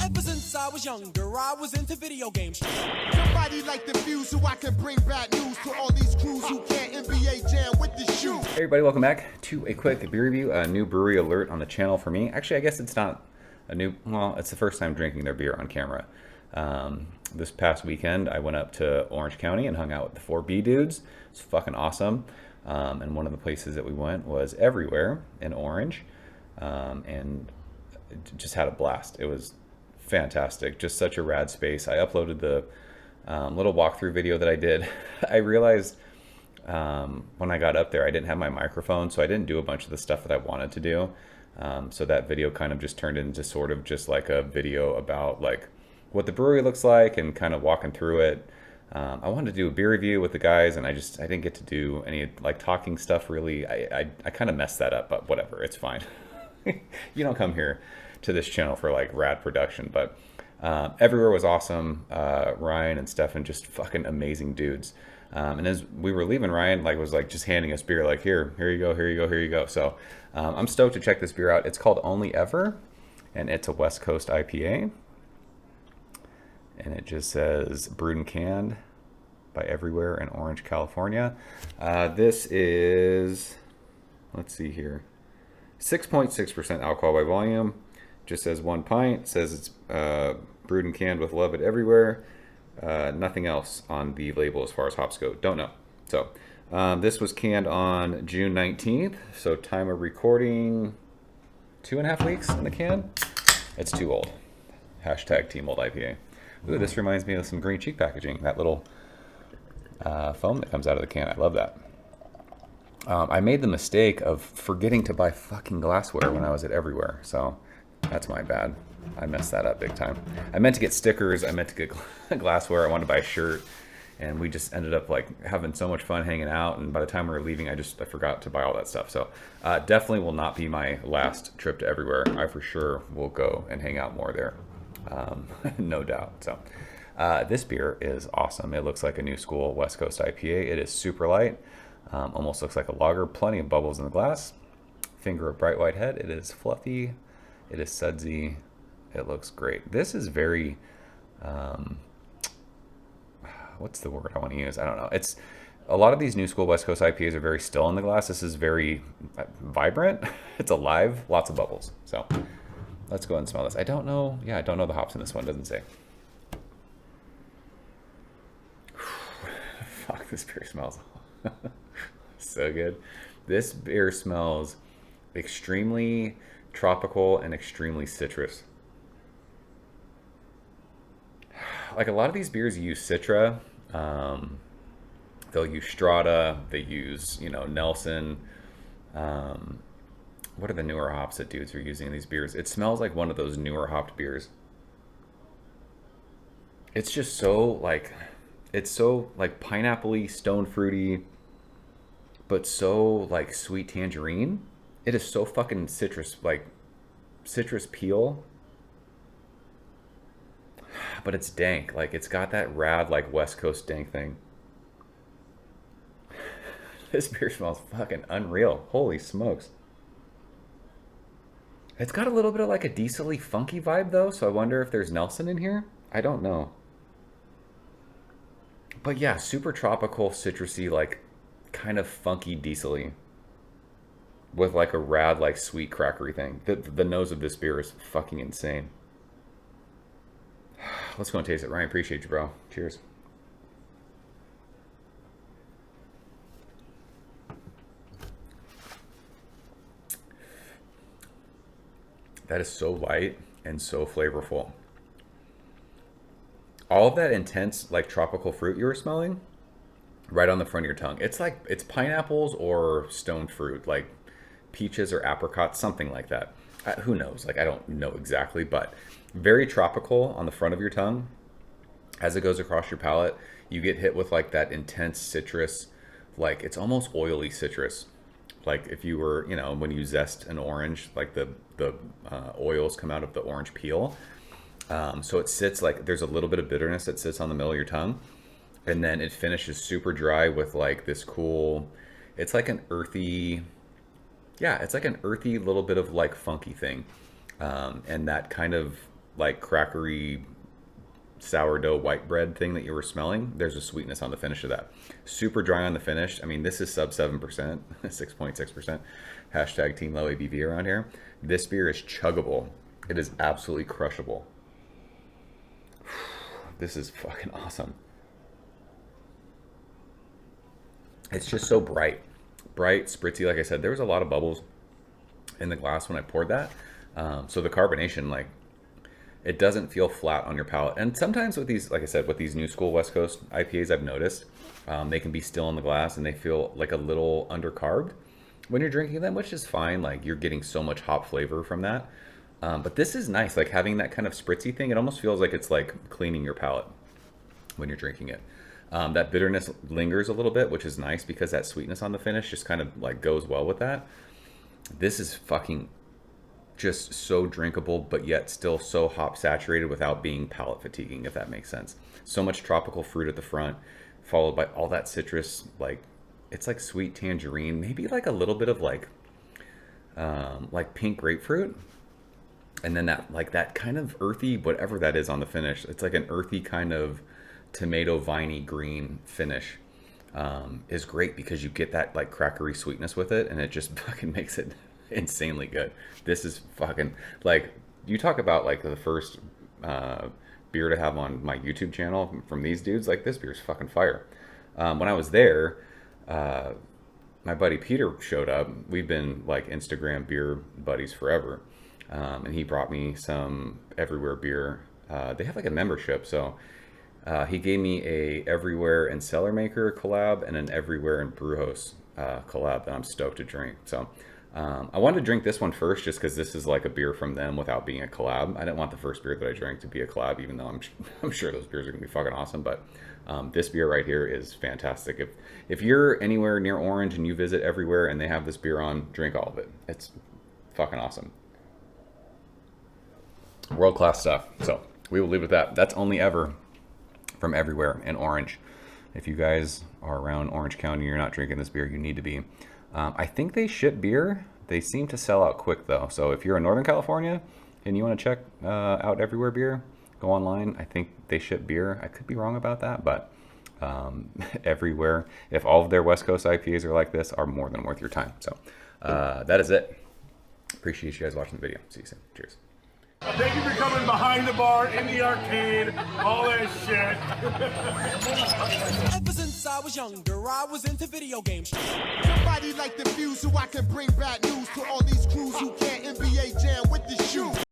Ever since I was younger, I was into video games. Somebody like the fuse so I can bring bad news to all these crews who can't NBA jam with the shoe. Hey everybody, welcome back to a quick beer review. A new brewery alert on the channel for me. Actually, I guess it's not a new, well, it's the first time drinking their beer on camera. This past weekend, I went up to Orange County and hung out with the 4B dudes. It's fucking awesome. And one of the places that we went was Everywhere in Orange. And just had a blast. It was fantastic. Just such a rad space. I uploaded the little walkthrough video that I did. I realized when I got up there, I didn't have my microphone, so I didn't do a bunch of the stuff that I wanted to do. So that video kind of just turned into sort of just like a video about like what the brewery looks like and kind of walking through it. I wanted to do a beer review with the guys, and I didn't get to do any like talking stuff really. I kind of messed that up, but whatever, it's fine. You don't come here to this channel for like rad production, but Everywhere was awesome. Ryan and Stefan, just fucking amazing dudes. And as we were leaving, Ryan was just handing us beer, like here you go, here you go, here you go. So I'm stoked to check this beer out. It's called Only Ever, and it's a West Coast IPA. And it just says brewed and canned by Everywhere in Orange, California. This is, let's see here, 6.6% alcohol by volume. Just says 1 pint. Says it's brewed and canned with love at Everywhere. Nothing else on the label as far as hops go. Don't know. So this was canned on June 19th. So time of recording, 2.5 weeks in the can. It's too old. Hashtag Team Old IPA. Ooh, this reminds me of some green cheek packaging. That little foam that comes out of the can. I love that. I made the mistake of forgetting to buy fucking glassware when I was at Everywhere. So that's my bad. I messed that up big time. I meant to get stickers. I meant to get glassware. I wanted to buy a shirt. And we just ended up like having so much fun hanging out. And by the time we were leaving, I forgot to buy all that stuff. So definitely will not be my last trip to Everywhere. I for sure will go and hang out more there. No doubt. So this beer is awesome. It looks like a new school West Coast IPA. It is super light. Almost looks like a lager. Plenty of bubbles in the glass. Finger of bright white head. It is fluffy. It is sudsy. It looks great. This is very, what's the word I want to use? I don't know. It's a lot of these new school West Coast IPAs are very still in the glass. This is very vibrant. It's alive. Lots of bubbles. So let's go ahead and smell this. I don't know. Yeah, I don't know the hops in this one. It doesn't say. Fuck, this beer smells so good. This beer smells extremely tropical and extremely citrus. Like a lot of these beers use Citra. They'll use Strata. They use, Nelson. What are the newer hops that dudes are using in these beers? It smells like one of those newer hopped beers. It's just so pineapple-y, stone fruity, but so like sweet tangerine. It is so fucking citrus peel. But it's dank. Like it's got that rad like West Coast dank thing. This beer smells fucking unreal. Holy smokes. It's got a little bit of like a decently funky vibe though, so I wonder if there's Nelson in here. I don't know. But yeah, super tropical, citrusy, like kind of funky diesel-y. With like a rad, like sweet crackery thing. The nose of this beer is fucking insane. Let's go and taste it. Ryan, appreciate you, bro. Cheers. That is so light and so flavorful. All of that intense, like tropical fruit you were smelling, right on the front of your tongue. It's like, it's pineapples or stone fruit, like peaches or apricots, something like that. Who knows? Like, I don't know exactly, but very tropical on the front of your tongue. As it goes across your palate, you get hit with like that intense citrus, like it's almost oily citrus. Like if you were, when you zest an orange, like the oils come out of the orange peel. So it sits like, there's a little bit of bitterness that sits on the middle of your tongue. And then it finishes super dry with like this cool, it's like an earthy, it's like an earthy little bit of like funky thing. And that kind of like crackery sourdough white bread thing that you were smelling, there's a sweetness on the finish of that. Super dry on the finish. I mean, this is sub 7%, 6.6%. Hashtag team low ABV around here. This beer is chuggable. It is absolutely crushable. This is fucking awesome. It's just so bright, spritzy. Like I said, there was a lot of bubbles in the glass when I poured that. So the carbonation, like, it doesn't feel flat on your palate. And sometimes with these, like I said, with these new school West Coast IPAs, I've noticed they can be still in the glass and they feel like a little undercarbed when you're drinking them, which is fine. Like, you're getting so much hop flavor from that. But this is nice, like having that kind of spritzy thing. It almost feels like it's like cleaning your palate when you're drinking it. That bitterness lingers a little bit, which is nice because that sweetness on the finish just kind of like goes well with that. This is fucking just so drinkable, but yet still so hop saturated without being palate fatiguing, if that makes sense. So much tropical fruit at the front, followed by all that citrus. Like, it's like sweet tangerine, maybe like a little bit of like pink grapefruit. And then that kind of earthy, whatever that is on the finish. It's like an earthy kind of tomato viney green finish. Is great because you get that like crackery sweetness with it, and it just fucking makes it insanely good. This is fucking, like, you talk about like the first beer to have on my YouTube channel from these dudes. Like, this beer's fucking fire. When I was there, my buddy Peter showed up. We've been like Instagram beer buddies forever. And he brought me some Everywhere beer. They have like a membership, so he gave me a Everywhere and Cellar Maker collab and an Everywhere and Brewhouse collab that I'm stoked to drink. So I wanted to drink this one first just because this is like a beer from them without being a collab. I didn't want the first beer that I drank to be a collab, even though I'm sure those beers are gonna be fucking awesome. But this beer right here is fantastic. If you're anywhere near Orange and you visit Everywhere and they have this beer on, drink all of it. It's fucking awesome. World-class stuff. So we will leave it at that. That's only ever from Everywhere in Orange. If you guys are around Orange County, you're not drinking this beer, you need to be. I think they ship beer. They seem to sell out quick though. So if you're in Northern California and you want to check out Everywhere beer, go online. I think they ship beer. I could be wrong about that, but Everywhere, if all of their West Coast IPAs are like this, are more than worth your time. So that is it. Appreciate you guys watching the video. See you soon. Cheers. Thank you for coming behind the bar, in the arcade, all that shit. Ever since I was younger, I was into video games. Somebody like the view so I can bring bad news to all these crews who can't NBA jam with the shoe.